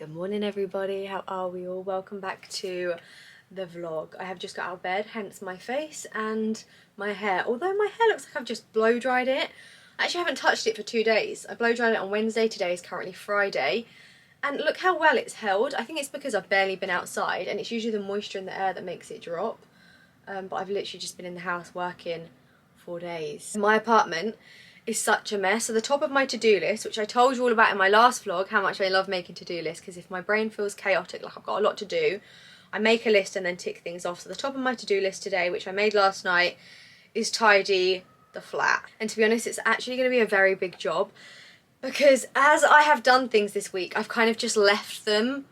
Good morning everybody, how are we all? Welcome back to the vlog. I have just got out of bed, hence my face and my hair. Although my hair looks like I've just blow dried it. I actually haven't touched it for 2 days. I blow dried it on Wednesday, today is currently Friday. And look how well it's held. I think it's because I've barely been outside and it's usually the moisture in the air that makes it drop. But I've literally just been in the house working 4 days. My apartment is such a mess. So the top of my to-do list, which I told you all about in my last vlog, how much I love making to-do lists, because if my brain feels chaotic, like I've got a lot to do, I make a list and then tick things off. So the top of my to-do list today, which I made last night, is tidy the flat. And to be honest, it's actually going to be a very big job, because as I have done things this week, I've kind of just left them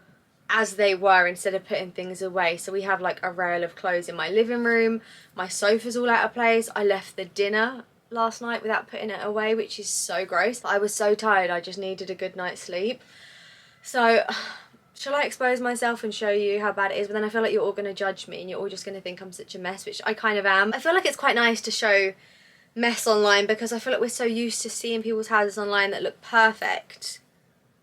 as they were instead of putting things away. So we have like a rail of clothes in my living room, my sofa's all out of place, I left the dinner last night without putting it away, which is so gross. I was so tired, I just needed a good night's sleep. So shall I expose myself and show you how bad it is? But then I feel like you're all going to judge me and you're all just going to think I'm such a mess, which I kind of am. I feel like it's quite nice to show mess online because I feel like we're so used to seeing people's houses online that look perfect,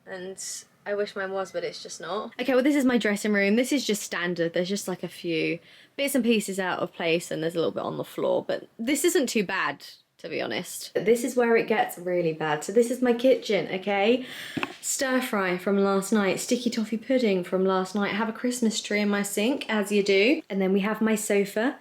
and I wish mine was, but it's just not. Okay, well this is my dressing room. This is just standard. There's just like a few bits and pieces out of place and there's a little bit on the floor, but this isn't too bad, to be honest. This is where it gets really bad. So this is my kitchen, okay? Stir fry from last night, sticky toffee pudding from last night. I have a Christmas tree in my sink, as you do. And then we have my sofa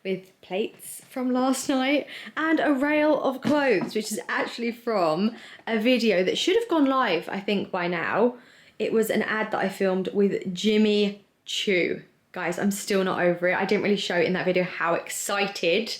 with plates from last night and a rail of clothes, which is actually from a video that should have gone live, I think, by now. It was an ad that I filmed with Jimmy Choo. Guys, I'm still not over it. I didn't really show in that video how excited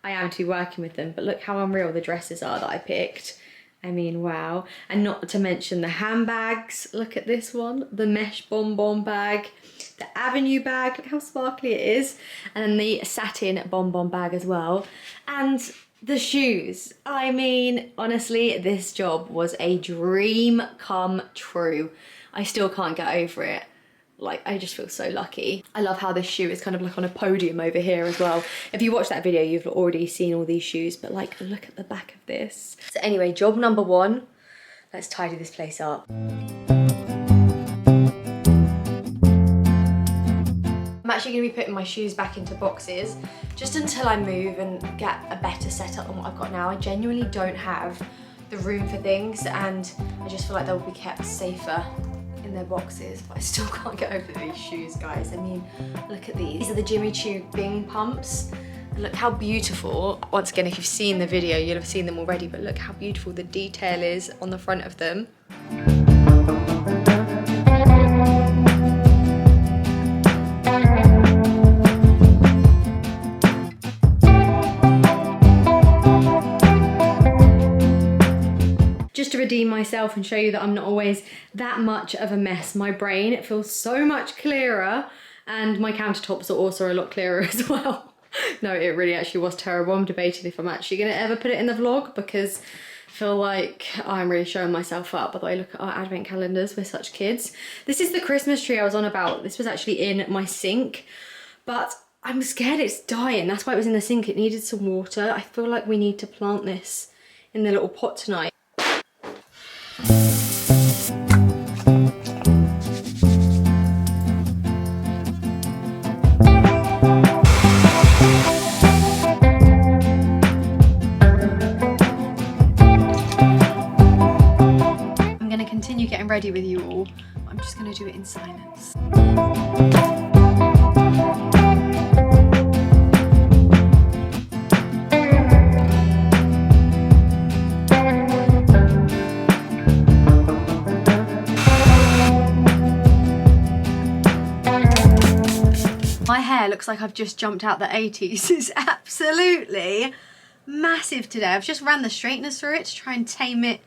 I am to be working with them, but look how unreal the dresses are that I picked. I mean, wow. And not to mention the handbags. Look at this one, the mesh bonbon bag, the Avenue bag, look how sparkly it is, and the satin bonbon bag as well, and the shoes. I mean, honestly, this job was a dream come true. I still can't get over it. Like, I just feel so lucky. I love how this shoe is kind of like on a podium over here as well. If you watch that video, you've already seen all these shoes, but like, look at the back of this. So anyway, job number 1, let's tidy this place up. I'm actually gonna be putting my shoes back into boxes just until I move and get a better setup than what I've got now. I genuinely don't have the room for things, and I just feel like they'll be kept safer in their boxes, but I still can't get over these shoes, guys. I mean, look at these. These are the Jimmy Choo Bing pumps. And look how beautiful, once again, if you've seen the video, you'll have seen them already, but look how beautiful the detail is on the front of them. Just to redeem myself and show you that I'm not always that much of a mess, my brain, it feels so much clearer, and my countertops are also a lot clearer as well. No, it really actually was terrible. I'm debating if I'm actually going to ever put it in the vlog because I feel like I'm really showing myself up. By the way, look at our advent calendars, we're such kids. This is the Christmas tree I was on about. This was actually in my sink, but I'm scared it's dying. That's why it was in the sink. It needed some water. I feel like we need to plant this in the little pot tonight. Getting ready with you all. I'm just going to do it in silence. My hair looks like I've just jumped out the 80s. It's absolutely massive today. I've just ran the straighteners through it to try and tame it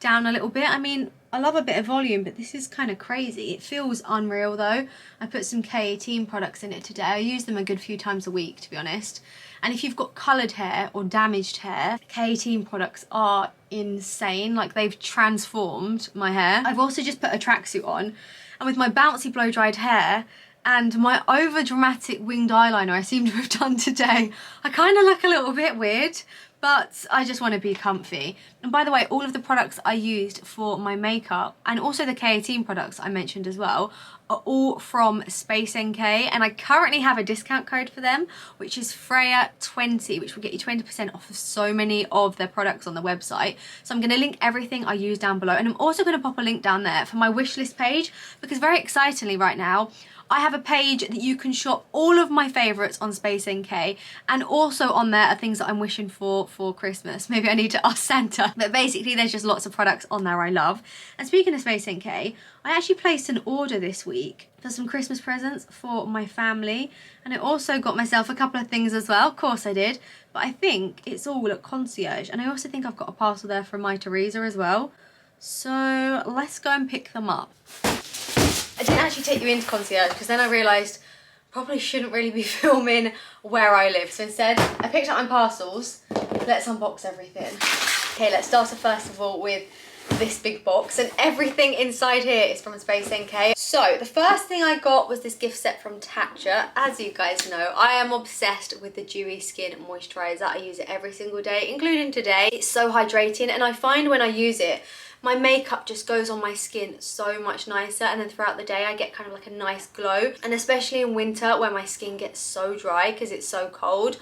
down a little bit. I mean, I love a bit of volume, but this is kind of crazy. It feels unreal though. I put some K18 products in it today. I use them a good few times a week, to be honest. And if you've got coloured hair or damaged hair, K18 products are insane. Like, they've transformed my hair. I've also just put a tracksuit on, and with my bouncy blow-dried hair and my over dramatic winged eyeliner I seem to have done today, I kind of look a little bit weird, but I just want to be comfy. And by the way, all of the products I used for my makeup and also the K18 products I mentioned as well are all from SpaceNk, and I currently have a discount code for them, which is Freya20, which will get you 20% off of so many of their products on the website. So I'm going to link everything I use down below, and I'm also going to pop a link down there for my wishlist page, because very excitingly right now, I have a page that you can shop all of my favourites on SpaceNk, and also on there are things that I'm wishing for Christmas. Maybe I need to ask Santa. But basically there's just lots of products on there I love. And speaking of SpaceNk, I actually placed an order this week for some Christmas presents for my family, and I also got myself a couple of things as well. Of course I did, but I think it's all at concierge, and I also think I've got a parcel there from my Teresa as well. So let's go and pick them up. I didn't actually take you into concierge because then I realised probably shouldn't really be filming where I live. So instead, I picked up my parcels. Let's unbox everything. Okay, let's start off first of all with this big box, and everything inside here is from SpaceNk. So the first thing I got was this gift set from Tatcha. As you guys know, I am obsessed with the Dewy Skin Moisturiser. I use it every single day, including today. It's so hydrating, and I find when I use it, my makeup just goes on my skin so much nicer, and then throughout the day I get kind of like a nice glow. And especially in winter where my skin gets so dry because it's so cold,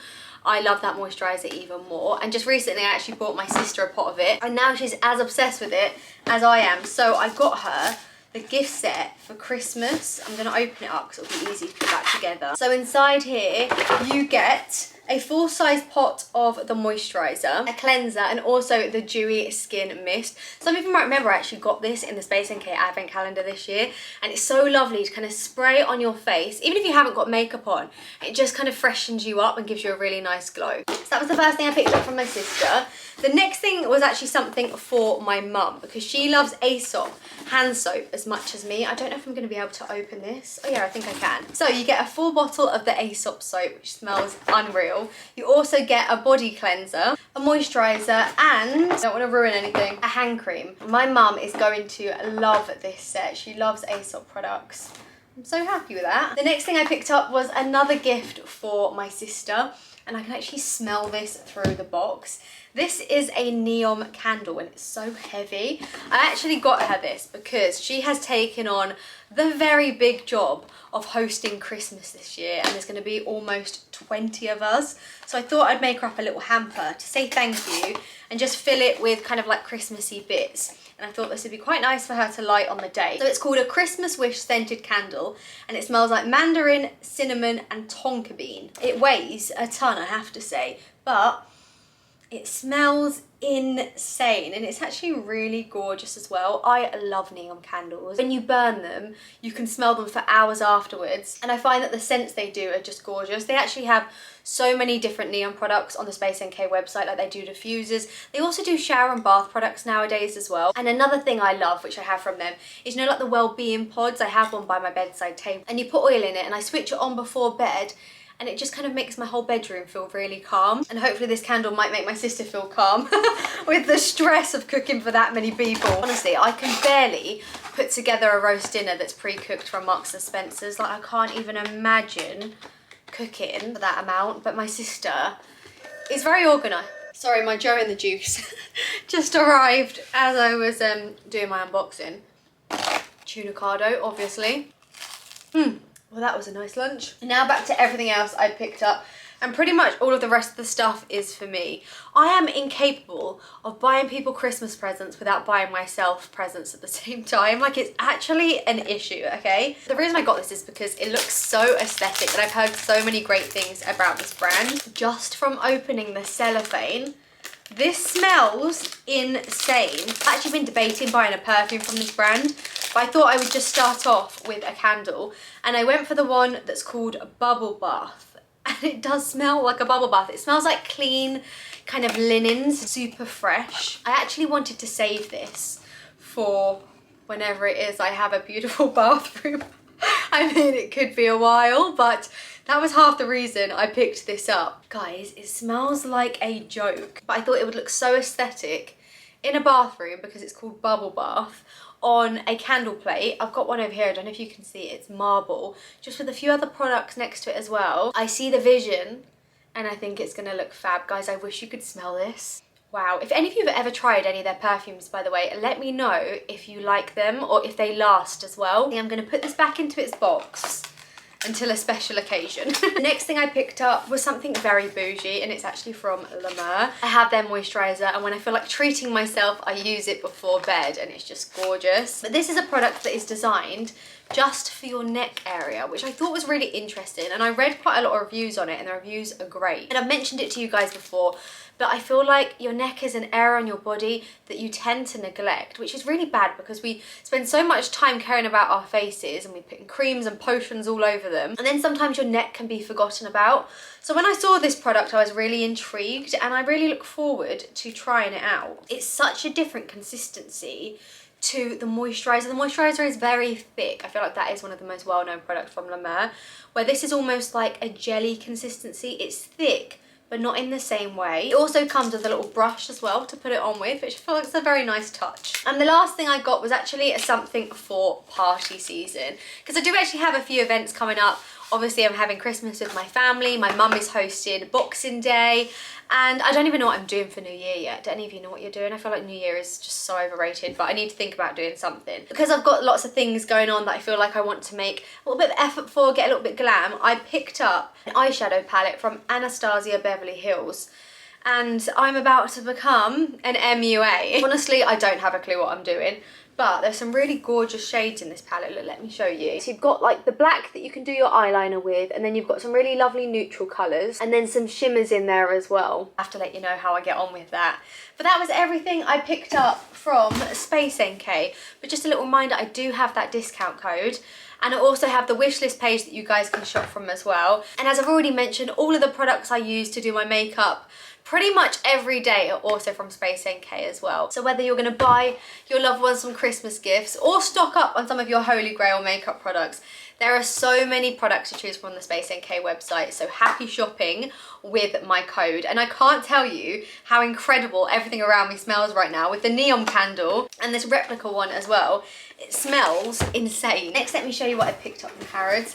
I love that moisturiser even more. And just recently I actually bought my sister a pot of it, and now she's as obsessed with it as I am. So I got her the gift set for Christmas. I'm going to open it up because it'll be easy to put that together. So inside here you get a full-size pot of the moisturiser, a cleanser, and also the Dewy Skin Mist. Some of you might remember I actually got this in the SpaceNk advent calendar this year, and it's so lovely to kind of spray it on your face. Even if you haven't got makeup on, it just kind of freshens you up and gives you a really nice glow. So that was the first thing I picked up from my sister. The next thing was actually something for my mum, because she loves Aesop hand soap as much as me. I don't know if I'm going to be able to open this. Oh yeah, I think I can. So you get a full bottle of the Aesop soap, which smells unreal. You also get a body cleanser, a moisturiser, and, I don't want to ruin anything, a hand cream. My mum is going to love this set. She loves Aesop products. I'm so happy with that. The next thing I picked up was another gift for my sister, and I can actually smell this through the box. This is a neon candle, and it's so heavy. I actually got her this because she has taken on the very big job of hosting Christmas this year, and there's going to be almost 20 of us. So I thought I'd make her up a little hamper to say thank you and just fill it with kind of like Christmassy bits. And I thought this would be quite nice for her to light on the day. So it's called a Christmas Wish scented candle, and it smells like mandarin, cinnamon, and tonka bean. It weighs a ton, I have to say, but it smells insane, and it's actually really gorgeous as well. I love neon candles. When you burn them, you can smell them for hours afterwards, and I find that the scents they do are just gorgeous. They actually have so many different neon products on the SpaceNk website, like they do diffusers. They also do shower and bath products nowadays as well. And another thing I love, which I have from them, is, you know, like the well-being pods. I have one by my bedside table, and you put oil in it, and I switch it on before bed, and it just kind of makes my whole bedroom feel really calm. And hopefully this candle might make my sister feel calm with the stress of cooking for that many people. Honestly, I can barely put together a roast dinner that's pre-cooked from Marks and Spencer's. Like, I can't even imagine cooking for that amount, but my sister is very organised. Sorry, my Joe in the Juice just arrived as I was doing my unboxing. Tuna cardo, obviously. Well, that was a nice lunch. Now back to everything else I picked up, and pretty much all of the rest of the stuff is for me. I am incapable of buying people Christmas presents without buying myself presents at the same time. Like, it's actually an issue, okay? The reason I got this is because it looks so aesthetic, and I've heard so many great things about this brand. Just from opening the cellophane, this smells insane. I've actually been debating buying a perfume from this brand, but I thought I would just start off with a candle, and I went for the one that's called Bubble Bath, and it does smell like a bubble bath. It smells like clean kind of linens, super fresh. I actually wanted to save this for whenever it is I have a beautiful bathroom. I mean, it could be a while, but that was half the reason I picked this up. Guys, it smells like a joke, but I thought it would look so aesthetic in a bathroom because it's called Bubble Bath on a candle plate. I've got one over here, I don't know if you can see it, it's marble, just with a few other products next to it as well. I see the vision and I think it's gonna look fab. Guys, I wish you could smell this. Wow, if any of you have ever tried any of their perfumes, by the way, let me know if you like them or if they last as well. I'm gonna put this back into its box until a special occasion. The next thing I picked up was something very bougie, and it's actually from La Mer. I have their moisturizer, and when I feel like treating myself, I use it before bed, and it's just gorgeous. But this is a product that is designed just for your neck area, which I thought was really interesting, and I read quite a lot of reviews on it, and the reviews are great. And I've mentioned it to you guys before, but I feel like your neck is an area on your body that you tend to neglect, which is really bad because we spend so much time caring about our faces and we put creams and potions all over them, and then sometimes your neck can be forgotten about. So when I saw this product, I was really intrigued, and I really look forward to trying it out. It's such a different consistency to the moisturizer. The moisturizer is very thick. I feel like that is one of the most well-known products from La Mer, where this is almost like a jelly consistency. It's thick, but not in the same way. It also comes with a little brush as well to put it on with, which I feel like is a very nice touch. And the last thing I got was actually something for party season, because I do actually have a few events coming up. Obviously, I'm having Christmas with my family. My mum is hosting Boxing Day, and I don't even know what I'm doing for New Year yet. Do any of you know what you're doing? I feel like New Year is just so overrated, but I need to think about doing something. Because I've got lots of things going on that I feel like I want to make a little bit of effort for, get a little bit glam, I picked up an eyeshadow palette from Anastasia Beverly Hills, and I'm about to become an MUA. Honestly, I don't have a clue what I'm doing, but there's some really gorgeous shades in this palette. Look, let me show you. So you've got like the black that you can do your eyeliner with, and then you've got some really lovely neutral colours, and then some shimmers in there as well. I have to let you know how I get on with that. But that was everything I picked up from SpaceNk. But just a little reminder, I do have that discount code, and I also have the wishlist page that you guys can shop from as well. And as I've already mentioned, all of the products I use to do my makeup pretty much every day are also from SpaceNk as well. So whether you're going to buy your loved ones some Christmas gifts or stock up on some of your holy grail makeup products, there are so many products to choose from on the SpaceNk website. So happy shopping with my code. And I can't tell you how incredible everything around me smells right now with the neon candle and this replica one as well. It smells insane. Next, let me show you what I picked up from Harrods.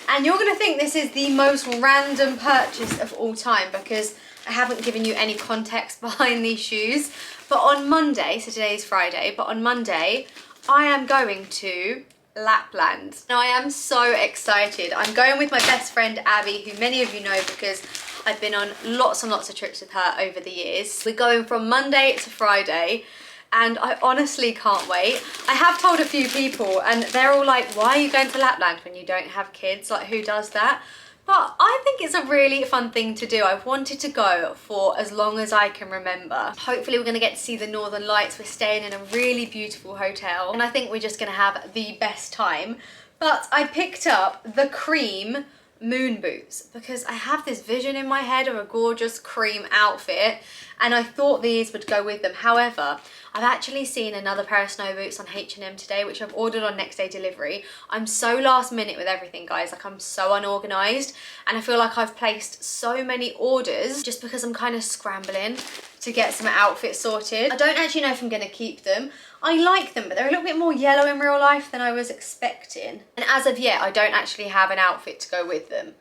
And you're going to think this is the most random purchase of all time, because I haven't given you any context behind these shoes. But on Monday, so today's Friday, but on Monday, I am going to Lapland. Now I am so excited. I'm going with my best friend Abby, who many of you know because I've been on lots and lots of trips with her over the years. We're going from Monday to Friday, and I honestly can't wait. I have told a few people and they're all like, why are you going to Lapland when you don't have kids? Like, who does that? But I think it's a really fun thing to do. I've wanted to go for as long as I can remember. Hopefully we're gonna get to see the Northern Lights. We're staying in a really beautiful hotel, and I think we're just gonna have the best time. But I picked up the cream moon boots because I have this vision in my head of a gorgeous cream outfit, and I thought these would go with them. However, I've actually seen another pair of snow boots on H&M today, which I've ordered on next day delivery. I'm so last minute with everything, guys. Like, I'm so unorganized, and I feel like I've placed so many orders just because I'm kind of scrambling to get some outfits sorted. I don't actually know if I'm going to keep them. I like them, but they're a little bit more yellow in real life than I was expecting. And as of yet, I don't actually have an outfit to go with them.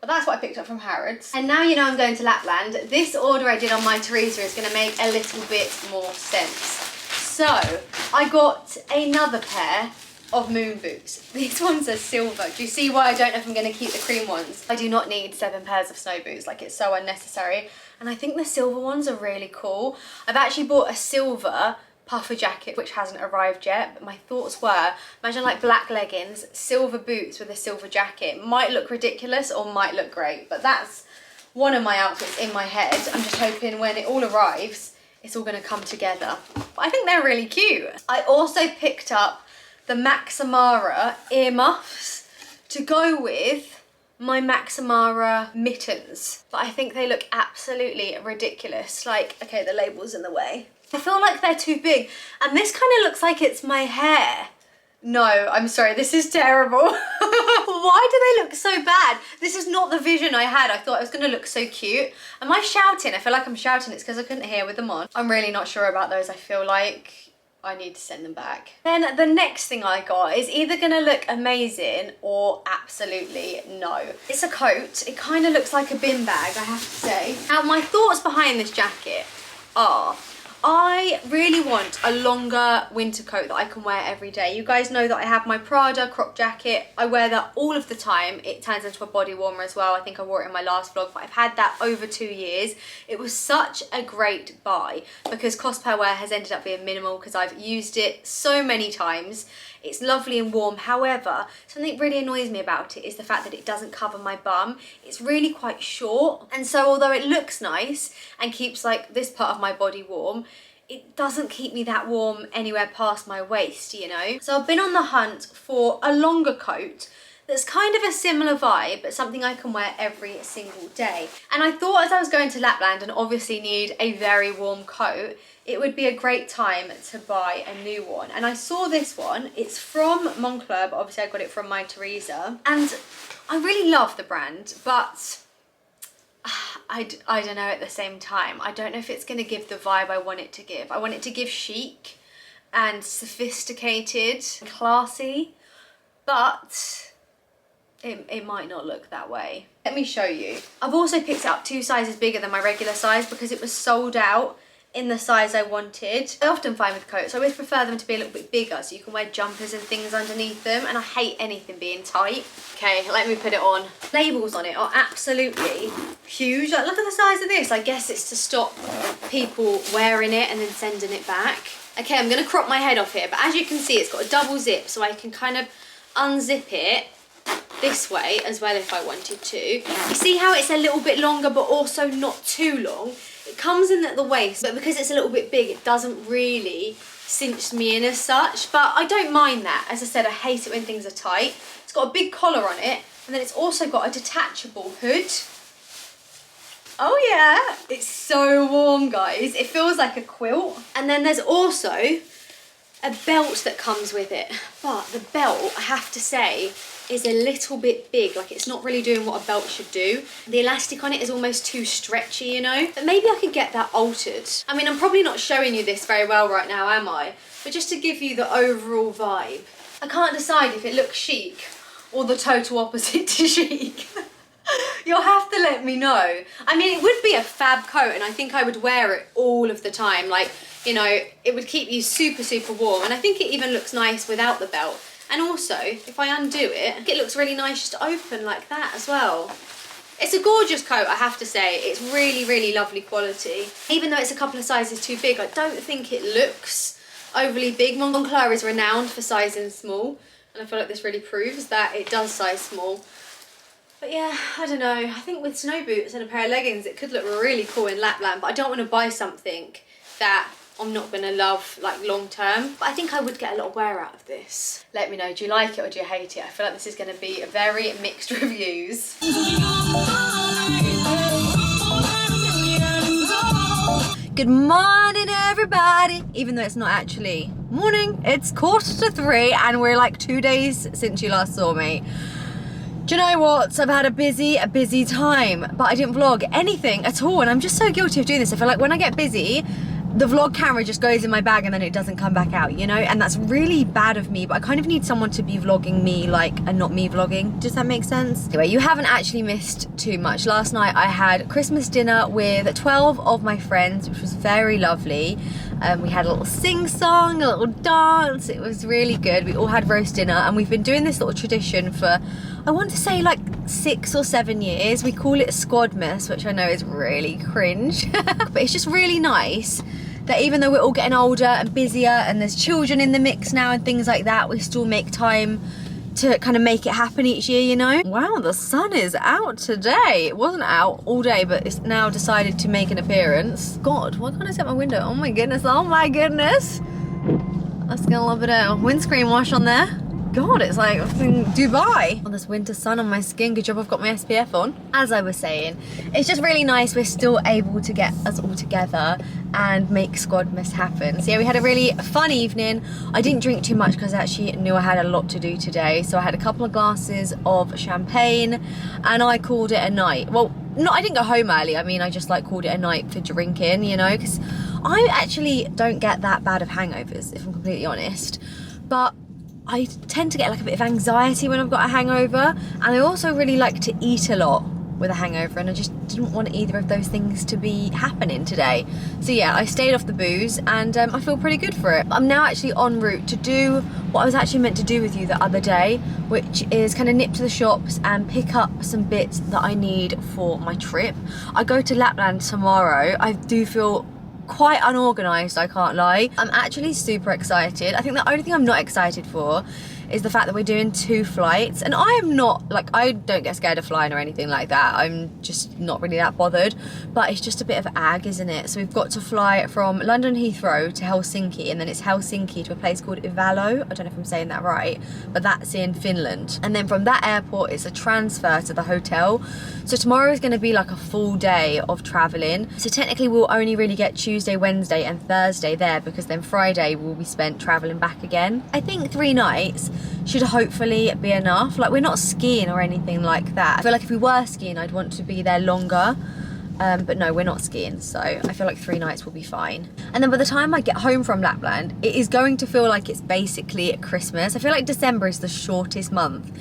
But that's what I picked up from Harrods. And now you know I'm going to Lapland. This order I did on my Teresa is going to make a little bit more sense. So I got another pair of moon boots. These ones are silver. Do you see why I don't know if I'm going to keep the cream ones? I do not need 7 pairs of snow boots. Like, it's so unnecessary. And I think the silver ones are really cool. I've actually bought a silver puffer jacket which hasn't arrived yet, but my thoughts were, imagine like black leggings, silver boots with a silver jacket. Might look ridiculous or might look great, but that's one of my outfits in my head. I'm just hoping when it all arrives it's all going to come together. But I think they're really cute. I also picked up the Maximara earmuffs to go with my Maximara mittens, but I think they look absolutely ridiculous. Like, okay, the label's in the way. I feel like they're too big, and this kind of looks like it's my hair. No, I'm sorry, this is terrible. Why do they look so bad? This is not the vision I had. I thought it was gonna look so cute. Am I shouting? I feel like I'm shouting. It's because I couldn't hear with them on. I'm really not sure about those. I feel like I need to send them back. Then the next thing I got is either gonna look amazing or absolutely no. It's a coat. It kind of looks like a bin bag, I have to say. Now, my thoughts behind this jacket are, I really want a longer winter coat that I can wear every day. You guys know that I have my Prada crop jacket. I wear that all of the time. It turns into a body warmer as well. I think I wore it in my last vlog, but I've had that over 2 years. It was such a great buy because cost per wear has ended up being minimal because I've used it so many times. It's lovely and warm. However, something really annoys me about it is the fact that it doesn't cover my bum. It's really quite short. And so although it looks nice and keeps like this part of my body warm, it doesn't keep me that warm anywhere past my waist, you know? So I've been on the hunt for a longer coat that's kind of a similar vibe, but something I can wear every single day. And I thought as I was going to Lapland and obviously need a very warm coat, it would be a great time to buy a new one. And I saw this one. It's from Moncler, but obviously I got it from my Teresa. And I really love the brand, but I don't know at the same time. I don't know if it's going to give the vibe I want it to give. I want it to give chic and sophisticated, classy, but it might not look that way. Let me show you. I've also picked it up 2 sizes bigger than my regular size because it was sold out in the size I wanted. I often find with coats, I always prefer them to be a little bit bigger so you can wear jumpers and things underneath them, and I hate anything being tight. Okay, let me put it on. Labels on it are absolutely huge. Like, look at the size of this. I guess it's to stop people wearing it and then sending it back. Okay, I'm gonna crop my head off here, but as you can see, it's got a double zip, so I can kind of unzip it this way as well if I wanted to. You see how it's a little bit longer but also not too long? It comes in at the waist, but because it's a little bit big, it doesn't really cinch me in as such, but I don't mind that. As I said, I hate it when things are tight. It's got a big collar on it, and then it's also got a detachable hood. Oh yeah, it's so warm, guys. It feels like a quilt. And then there's also a belt that comes with it, but the belt, I have to say, is a little bit big. Like, it's not really doing what a belt should do. The elastic on it is almost too stretchy, you know? But maybe I could get that altered. I mean, I'm probably not showing you this very well right now, am I? But just to give you the overall vibe. I can't decide if it looks chic or the total opposite to chic. You'll have to let me know. I mean, it would be a fab coat and I think I would wear it all of the time. Like, you know, it would keep you super, super warm. And I think it even looks nice without the belt. And also, if I undo it, it looks really nice just open like that as well. It's a gorgeous coat, I have to say. It's really, really lovely quality. Even though it's a couple of sizes too big, I don't think it looks overly big. Moncler is renowned for sizing small, and I feel like this really proves that it does size small. But yeah, I don't know. I think with snow boots and a pair of leggings, it could look really cool in Lapland, but I don't want to buy something that I'm not gonna love like long term. But I think I would get a lot of wear out of this. Let me know, do you like it or do you hate it? I feel like this is gonna be very mixed reviews. Good morning, everybody. Even though it's not actually morning, it's 3:15 and we're like 2 days since you last saw me. Do you know what? I've had a busy time, but I didn't vlog anything at all, and I'm just so guilty of doing this. I feel like when I get busy, the vlog camera just goes in my bag and then it doesn't come back out, you know? And that's really bad of me, but I kind of need someone to be vlogging me, like, and not me vlogging. Does that make sense? Anyway, you haven't actually missed too much. Last night I had Christmas dinner with 12 of my friends, which was very lovely. We had a little sing-song, a little dance. It was really good. We all had roast dinner, and we've been doing this little tradition for, I want to say, like 6 or 7 years. We call it Squadmas, which I know is really cringe, but it's just really nice that even though we're all getting older and busier and there's children in the mix now and things like that, we still make time to kind of make it happen each year, you know? Wow, the sun is out today. It wasn't out all day, but it's now decided to make an appearance. God, why can't I set my window? Oh my goodness, oh my goodness. Let's get a little bit of windscreen wash on there. God, it's like Dubai. On this winter sun on my skin. Good job I've got my SPF on. As I was saying, it's just really nice we're still able to get us all together and make Squadmas happen. So yeah, we had a really fun evening. I didn't drink too much because I actually knew I had a lot to do today. So I had a couple of glasses of champagne and I called it a night. Well, no, I didn't go home early. I mean, I just like called it a night for drinking, you know, because I actually don't get that bad of hangovers, if I'm completely honest. But I tend to get like a bit of anxiety when I've got a hangover, and I also really like to eat a lot with a hangover, and I just didn't want either of those things to be happening today. So yeah, I stayed off the booze, and I feel pretty good for it. I'm now actually en route to do what I was actually meant to do with you the other day, which is kind of nip to the shops and pick up some bits that I need for my trip. I go to Lapland tomorrow. I do feel quite unorganised, I can't lie. I'm actually super excited. I think the only thing I'm not excited for is the fact that we're doing 2 flights, and I am not, like, I don't get scared of flying or anything like that. I'm just not really that bothered, but it's just a bit of ag, isn't it? So we've got to fly from London Heathrow to Helsinki, and then it's Helsinki to a place called Ivalo. I don't know if I'm saying that right, but that's in Finland. And then from that airport, it's a transfer to the hotel. So tomorrow is going to be like a full day of travelling. So technically we'll only really get Tuesday, Wednesday and Thursday there, because then Friday will be spent travelling back again. I think 3 nights should hopefully be enough. Like, we're not skiing or anything like that. I feel like if we were skiing, I'd want to be there longer. But no, we're not skiing, so I feel like 3 nights will be fine. And then by the time I get home from Lapland, it is going to feel like it's basically Christmas. I feel like December is the shortest month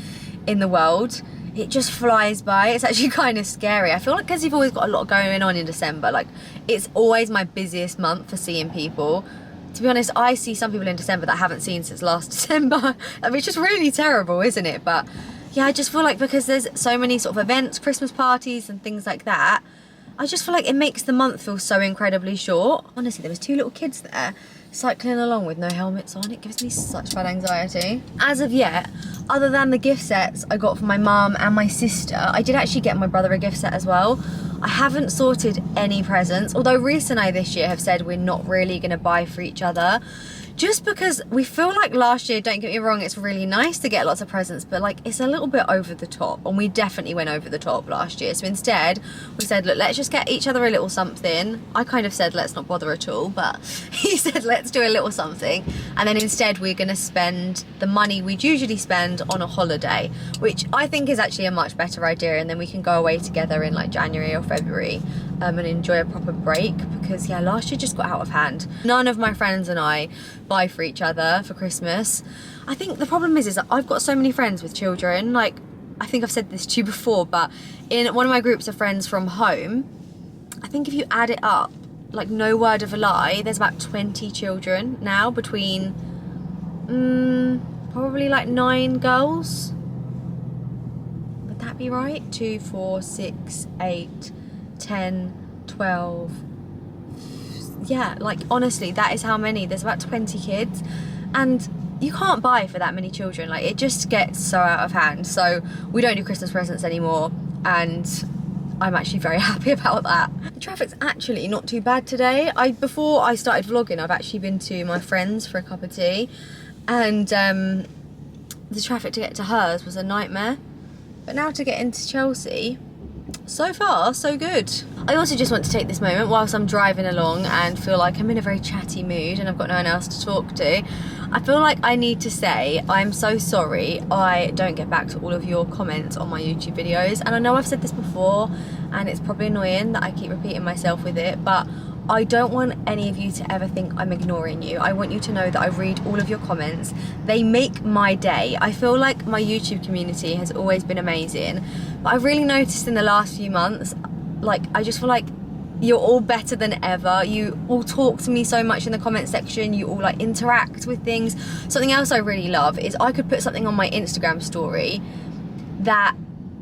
in the world. It just flies by. It's actually kind of scary. I feel like because you've always got a lot going on in December, like, it's always my busiest month for seeing people. To be honest, I see some people in December that I haven't seen since last December. I mean, it's just really terrible, isn't it? But yeah, I just feel like because there's so many sort of events, Christmas parties and things like that, I just feel like it makes the month feel so incredibly short. Honestly, there was 2 little kids there cycling along with no helmets on. It gives me such bad anxiety. As of yet, other than the gift sets I got for my mum and my sister, I did actually get my brother a gift set as well. I haven't sorted any presents, although Reese and I this year have said we're not really going to buy for each other, just because we feel like last year, don't get me wrong, it's really nice to get lots of presents, but like, it's a little bit over the top, and we definitely went over the top last year. So instead we said, look, let's just get each other a little something. I kind of said let's not bother at all, but he said let's do a little something, and then instead we're going to spend the money we'd usually spend on a holiday, which I think is actually a much better idea, and then we can go away together in like January or February and enjoy a proper break, because yeah, last year just got out of hand. None of my friends and I buy for each other for Christmas. I think the problem is that I've got so many friends with children. Like, I think I've said this to you before, but in one of my groups of friends from home, I think if you add it up, like, no word of a lie, there's about 20 children now, between probably like 9 girls. Would that be right? 2, 4, 6, 8, 10, 12. Yeah, like, honestly, that is how many. There's about 20 kids, and you can't buy for that many children. Like, it just gets so out of hand. So we don't do Christmas presents anymore, and I'm actually very happy about that. The traffic's actually not too bad today. Before I started vlogging, I've actually been to my friend's for a cup of tea, and the traffic to get to hers was a nightmare. But now to get into Chelsea, so far so good. I also just want to take this moment whilst I'm driving along and feel like I'm in a very chatty mood and I've got no one else to talk to. I feel like I need to say I'm so sorry I don't get back to all of your comments on my YouTube videos, and I know I've said this before and it's probably annoying that I keep repeating myself with it, but I don't want any of you to ever think I'm ignoring you. I want you to know that I read all of your comments. They make my day. I feel like my YouTube community has always been amazing, but I've really noticed in the last few months, like, I just feel like you're all better than ever. You all talk to me so much in the comment section. You all like interact with things. Something else I really love is I could put something on my Instagram story that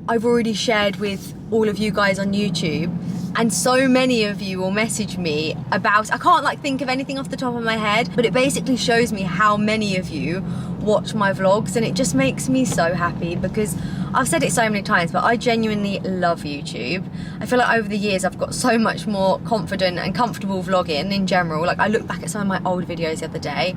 I've already shared with all of you guys on YouTube, and so many of you will message me about, I can't like think of anything off the top of my head, but it basically shows me how many of you watch my vlogs, and it just makes me so happy, because I've said it so many times, but I genuinely love YouTube. I feel like over the years I've got so much more confident and comfortable vlogging in general. Like, I look back at some of my old videos the other day,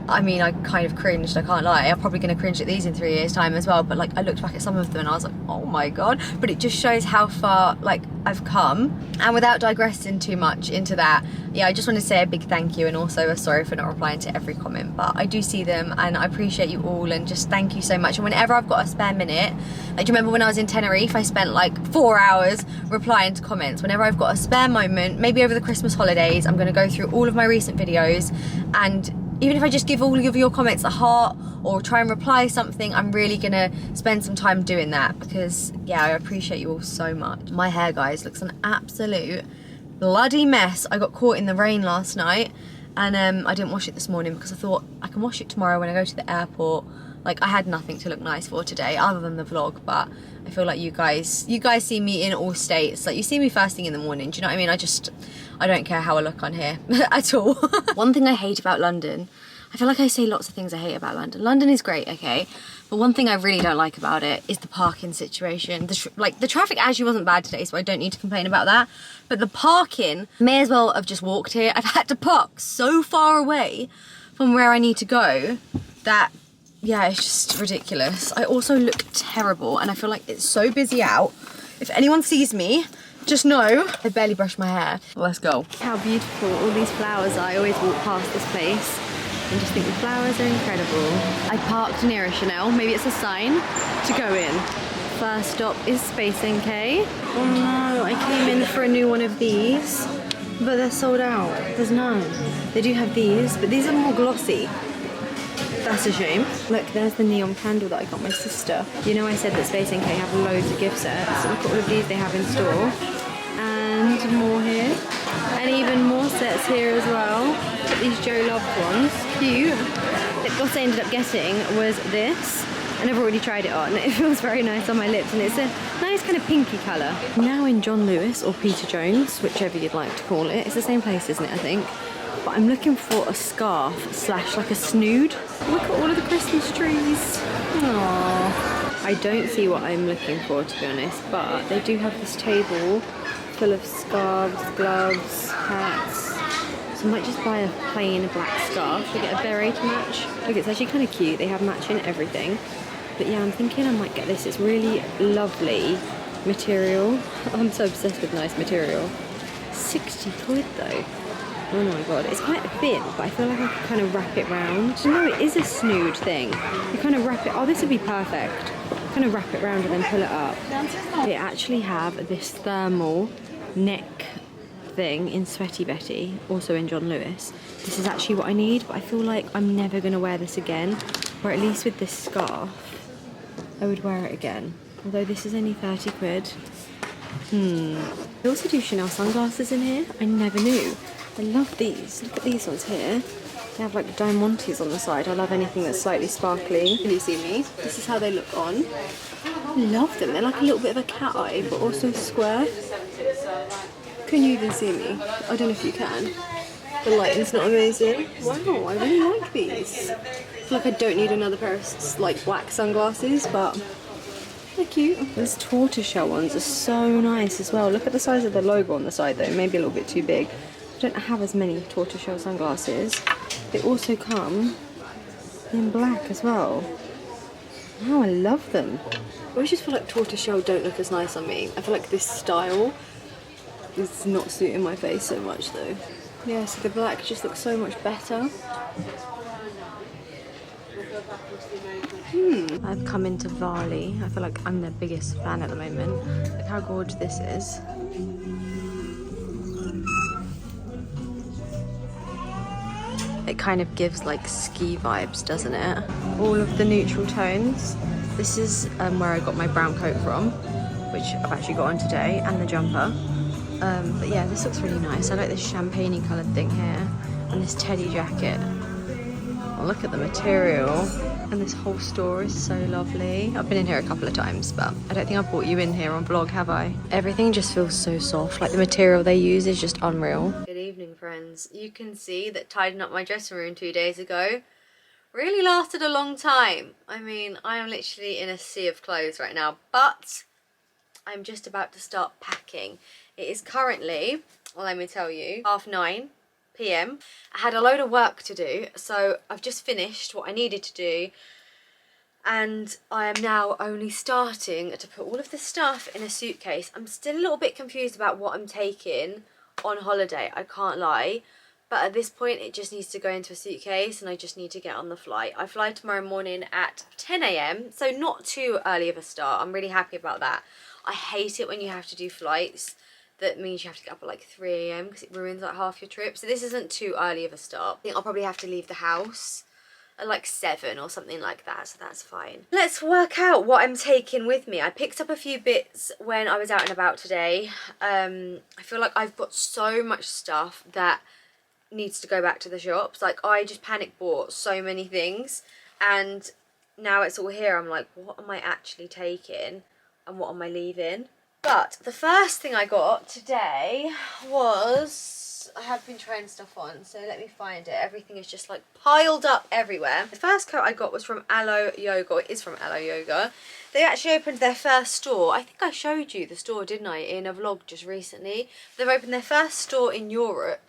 I mean, I kind of cringed, I can't lie. I'm probably going to cringe at these in 3 years' time as well, but like, I looked back at some of them and I was like, oh my god. But it just shows how far like I've come. And without digressing too much into that, yeah, I just want to say a big thank you, and also a sorry for not replying to every comment, but I do see them and I appreciate you all, and just thank you so much. And whenever I've got a spare minute, like, do you remember when I was in Tenerife, I spent like 4 hours replying to comments? Whenever I've got a spare moment, maybe over the Christmas holidays, I'm going to go through all of my recent videos, and even if I just give all of your comments a heart or try and reply something, I'm really gonna spend some time doing that, because yeah, I appreciate you all so much. My hair, guys, looks an absolute bloody mess. I got caught in the rain last night, and I didn't wash it this morning because I thought I can wash it tomorrow when I go to the airport. Like, I had nothing to look nice for today other than the vlog, but I feel like you guys see me in all states. Like, you see me first thing in the morning, do you know what I mean? I don't care how I look on here at all. One thing I hate about London, I feel like I say lots of things I hate about London. London is great, okay? But one thing I really don't like about it is the parking situation. The traffic actually wasn't bad today, so I don't need to complain about that. But the parking, may as well have just walked here. I've had to park so far away from where I need to go that, yeah, it's just ridiculous. I also look terrible, and I feel like it's so busy out. If anyone sees me, just know I barely brushed my hair. Let's go. How beautiful all these flowers are. I always walk past this place and just think the flowers are incredible. I parked near a Chanel. Maybe it's a sign to go in. First stop is SpaceNk. Oh no, I came in for a new one of these, but they're sold out. There's none. They do have these, but these are more glossy. That's a shame. Look, there's the neon candle that I got my sister. You know, I said that SpaceNk have loads of gift sets. Look at all of these they have in store. And more here. And even more sets here as well. These Joe Loved ones. Cute. The gloss I ended up getting was this. And I've already tried it on. It feels very nice on my lips, and it's a nice kind of pinky colour. Now in John Lewis, or Peter Jones, whichever you'd like to call it. It's the same place, isn't it, I think? But I'm looking for a scarf slash like a snood. Look at all of the Christmas trees. Aww. I don't see what I'm looking for, to be honest, but they do have this table full of scarves, gloves, hats. So I might just buy a plain black scarf to get a beret to match. Look, it's actually kind of cute. They have matching everything. But yeah, I'm thinking I might get this. It's really lovely material. I'm so obsessed with nice material. 60 quid though. Oh my god, it's quite thin, but I feel like I could kind of wrap it round. No, it is a snood thing. You kind of wrap it, oh, this would be perfect. Kind of wrap it round and then pull it up. They actually have this thermal neck thing in Sweaty Betty, also in John Lewis. This is actually what I need, but I feel like I'm never going to wear this again. Or at least with this scarf, I would wear it again. Although this is only 30 quid. They also do Chanel sunglasses in here. I never knew. I love these. Look at these ones here. They have like diamantes on the side. I love anything that's slightly sparkly. Can you see me? This is how they look on. I love them. They're like a little bit of a cat eye, but also square. Can you even see me? I don't know if you can. The lighting's not amazing. Wow, I really like these. I feel like I don't need another pair of like black sunglasses, but they're cute. These tortoiseshell ones are so nice as well. Look at the size of the logo on the side though. Maybe a little bit too big. I don't have as many tortoiseshell sunglasses. They also come in black as well. Wow, I love them. I always just feel like tortoiseshell don't look as nice on me. I feel like this style is not suiting my face so much though. Yeah, so the black just looks so much better. I've come into Varley. I feel like I'm their biggest fan at the moment. Look how gorgeous this is. It kind of gives like ski vibes, doesn't it? All of the neutral tones. This is where I got my brown coat from, which I've actually got on today, and the jumper. But yeah, this looks really nice. I like this champagne-y coloured thing here, and this teddy jacket. Oh, look at the material. And this whole store is so lovely. I've been in here a couple of times, but I don't think I've brought you in here on vlog, have I? Everything just feels so soft. Like the material they use is just unreal. Good evening, friends. You can see that tidying up my dressing room 2 days ago really lasted a long time. I mean, I am literally in a sea of clothes right now, but I'm just about to start packing. It is currently, well, let me tell you, 9:30 p.m. I had a load of work to do, so I've just finished what I needed to do, and I am now only starting to put all of this stuff in a suitcase. I'm still a little bit confused about what I'm taking on holiday, I can't lie, but at this point it just needs to go into a suitcase and I just need to get on the flight. I fly tomorrow morning at 10 a.m, so not too early of a start. I'm really happy about that. I hate it when you have to do flights that means you have to get up at like 3 a.m. because it ruins like half your trip. So this isn't too early of a start. I think I'll probably have to leave the house like 7 or something like that, so that's fine. Let's work out what I'm taking with me. I picked up a few bits when I was out and about today. I feel like I've got so much stuff that needs to go back to the shops. Like, I just panic bought so many things, and now it's all here. I'm like, what am I actually taking and what am I leaving? But the first thing I got today was, I have been trying stuff on, so let me find it. Everything is just like piled up everywhere. The first coat I got was from Aloe Yoga, or it is from Aloe Yoga. They actually opened their first store. I think I showed you the store, didn't I, in a vlog just recently. They've opened their first store in Europe,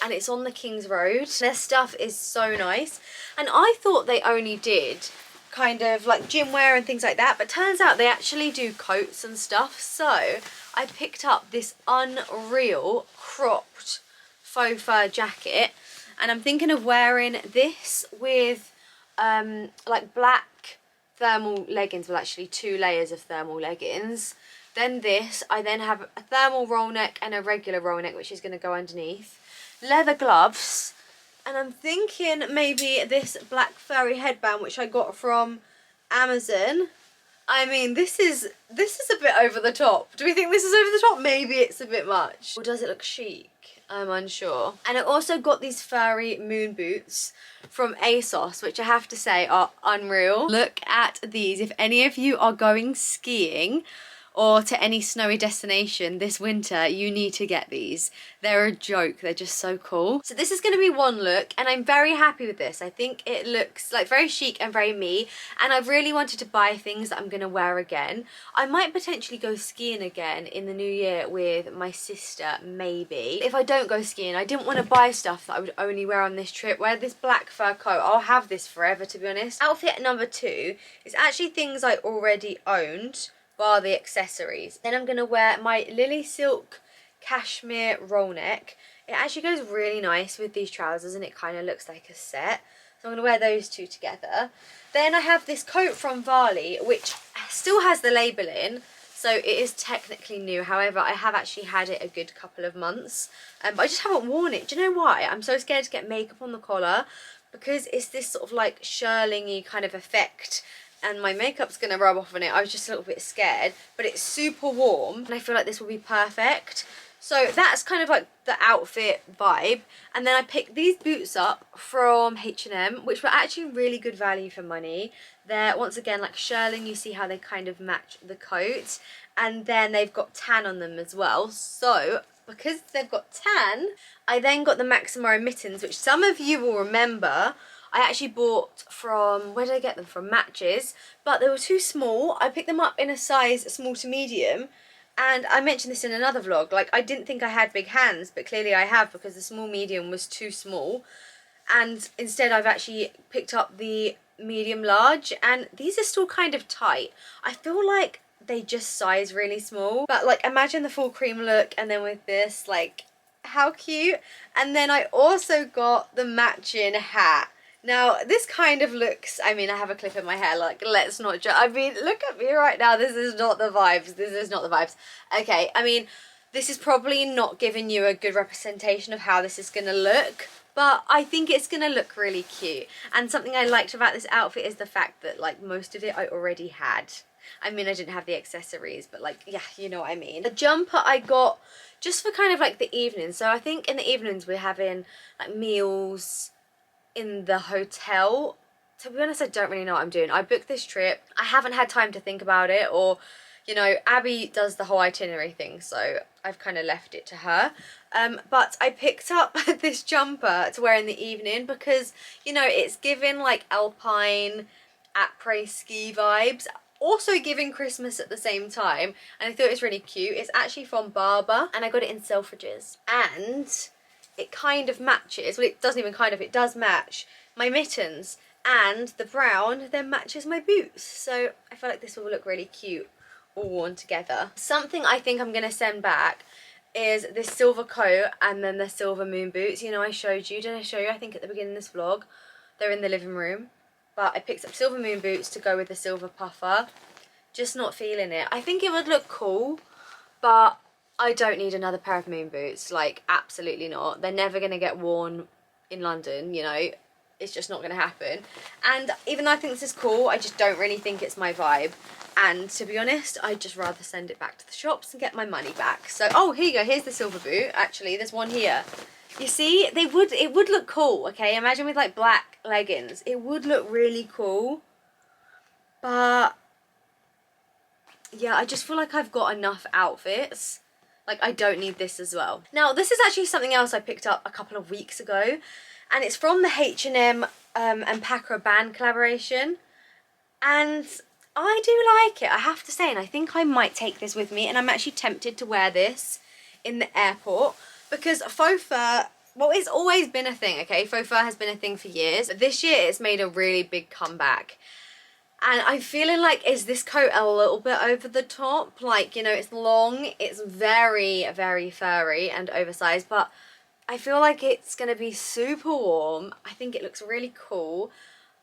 and it's on the King's Road. Their stuff is so nice, and I thought they only did kind of like gym wear and things like that, but turns out they actually do coats and stuff. So I picked up this unreal cropped faux fur jacket, and I'm thinking of wearing this with like black thermal leggings, well actually 2 layers of thermal leggings, then this. I then have a thermal roll neck and a regular roll neck, which is going to go underneath, leather gloves, and I'm thinking maybe this black furry headband, which I got from Amazon. I mean, this is a bit over the top. Do we think this is over the top? Maybe it's a bit much. Or does it look chic? I'm unsure. And I also got these furry moon boots from ASOS, which I have to say are unreal. Look at these. If any of you are going skiing or to any snowy destination this winter, you need to get these. They're a joke. They're just so cool. So this is going to be one look, and I'm very happy with this. I think it looks like very chic and very me, and I've really wanted to buy things that I'm going to wear again. I might potentially go skiing again in the new year with my sister, maybe. If I don't go skiing, I didn't want to buy stuff that I would only wear on this trip. Wear this black fur coat. I'll have this forever, to be honest. Outfit number 2 is actually things I already owned, bar the accessories. Then I'm going to wear my Lily Silk cashmere roll neck. It actually goes really nice with these trousers, and it kind of looks like a set. So I'm going to wear those 2 together. Then I have this coat from Varley, which still has the labelling, so it is technically new. However, I have actually had it a good couple of months, but I just haven't worn it. Do you know why? I'm so scared to get makeup on the collar, because it's this sort of like shirling-y kind of effect, and my makeup's going to rub off on it. I was just a little bit scared, but it's super warm, and I feel like this will be perfect. So that's kind of like the outfit vibe. And then I picked these boots up from H&M, which were actually really good value for money. They're, once again, like shearling. You see how they kind of match the coat, and then they've got tan on them as well. So because they've got tan, I then got the Maximo mittens, which some of you will remember I actually bought from, where did I get them from? Matches, but they were too small. I picked them up in a size small to medium, and I mentioned this in another vlog, like I didn't think I had big hands, but clearly I have, because the small medium was too small, and instead I've actually picked up the medium large, and these are still kind of tight. I feel like they just size really small, but like imagine the full cream look, and then with this, like how cute. And then I also got the matching hat. Now, this kind of looks, I mean, I have a clip in my hair, like, let's not I mean, look at me right now, this is not the vibes, this is not the vibes. Okay, I mean, this is probably not giving you a good representation of how this is going to look, but I think it's going to look really cute. And something I liked about this outfit is the fact that, like, most of it I already had. I mean, I didn't have the accessories, but, like, yeah, you know what I mean. The jumper I got just for kind of, like, the evening. So I think in the evenings we're having, like, meals in the hotel. To be honest, I don't really know what I'm doing. I booked this trip, I haven't had time to think about it, or you know, Abby does the whole itinerary thing, so I've kind of left it to her. But I picked up this jumper to wear in the evening because, you know, it's giving like alpine après ski vibes, also giving Christmas at the same time, and I thought it was really cute. It's actually from Barber, and I got it in Selfridges, and it kind of matches, well, it doesn't even kind of, it does match my mittens, and the brown then matches my boots. So I feel like this will look really cute all worn together. Something I think I'm going to send back is this silver coat and then the silver moon boots. You know, I showed you, did I show you? I think at the beginning of this vlog. They're in the living room. But I picked up silver moon boots to go with the silver puffer. Just not feeling it. I think it would look cool, but I don't need another pair of moon boots, like absolutely not. They're never going to get worn in London, you know. it's just not going to happen. And even though I think this is cool, I just don't really think it's my vibe. And to be honest, I'd just rather send it back to the shops and get my money back. So, oh, here you go. Here's the silver boot. Actually, there's one here. You see, it would look cool, okay? Imagine with like black leggings. It would look really cool. But yeah, I just feel like I've got enough outfits. Like, I don't need this as well. Now, this is actually something else I picked up a couple of weeks ago. And it's from the H&M and Packer Band collaboration. And I do like it, I have to say. And I think I might take this with me. And I'm actually tempted to wear this in the airport. Because faux fur, well, it's always been a thing, okay? Faux fur has been a thing for years. But this year, it's made a really big comeback. And I'm feeling like, is this coat a little bit over the top? Like, you know, it's long, it's very, very furry and oversized, but I feel like it's going to be super warm. I think it looks really cool.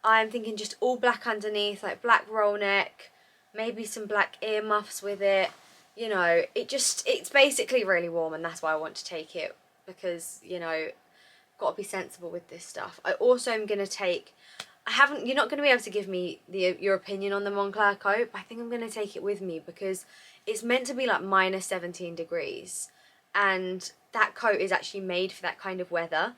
I'm thinking just all black underneath, like black roll neck, maybe some black earmuffs with it. You know, it's basically really warm, and that's why I want to take it, because, you know, got to be sensible with this stuff. I also am going to take, you're not going to be able to give me your opinion on the Moncler coat, but I think I'm going to take it with me because it's meant to be like minus 17 degrees. And that coat is actually made for that kind of weather.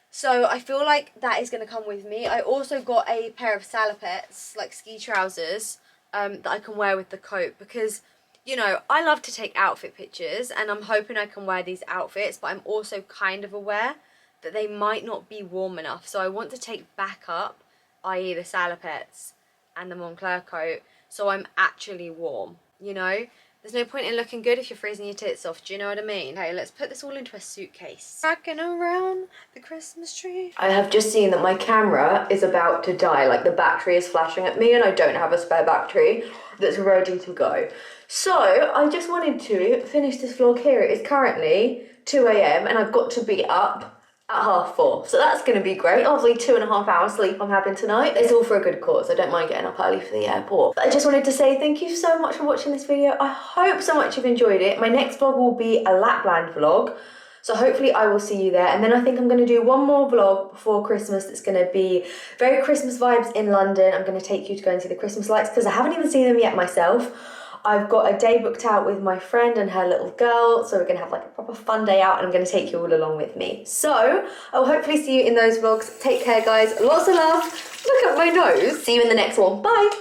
So I feel like that is going to come with me. I also got a pair of salopettes, like ski trousers, that I can wear with the coat because, you know, I love to take outfit pictures and I'm hoping I can wear these outfits, but I'm also kind of aware that they might not be warm enough. So I want to take backup, i.e. the salopettes and the Moncler coat, so I'm actually warm, you know? There's no point in looking good if you're freezing your tits off, do you know what I mean? Okay, let's put this all into a suitcase. Rocking around the Christmas tree. I have just seen that my camera is about to die, like the battery is flashing at me and I don't have a spare battery that's ready to go. So, I just wanted to finish this vlog here. It is currently 2 AM and I've got to be up at 4:30, so that's going to be great. Obviously 2.5 hours sleep I'm having tonight. It's all for a good cause. I don't mind getting up early for the airport. But I just wanted to say thank you so much for watching this video. I hope so much you've enjoyed it. My next vlog will be a Lapland vlog, so hopefully I will see you there. And then I think I'm going to do one more vlog before Christmas that's going to be very Christmas vibes in London. I'm going to take you to go and see the Christmas lights because I haven't even seen them yet myself. I've got a day booked out with my friend and her little girl, so we're going to have like a proper fun day out and I'm going to take you all along with me. So, I'll hopefully see you in those vlogs. Take care, guys. Lots of love. Look at my nose. See you in the next one. Bye.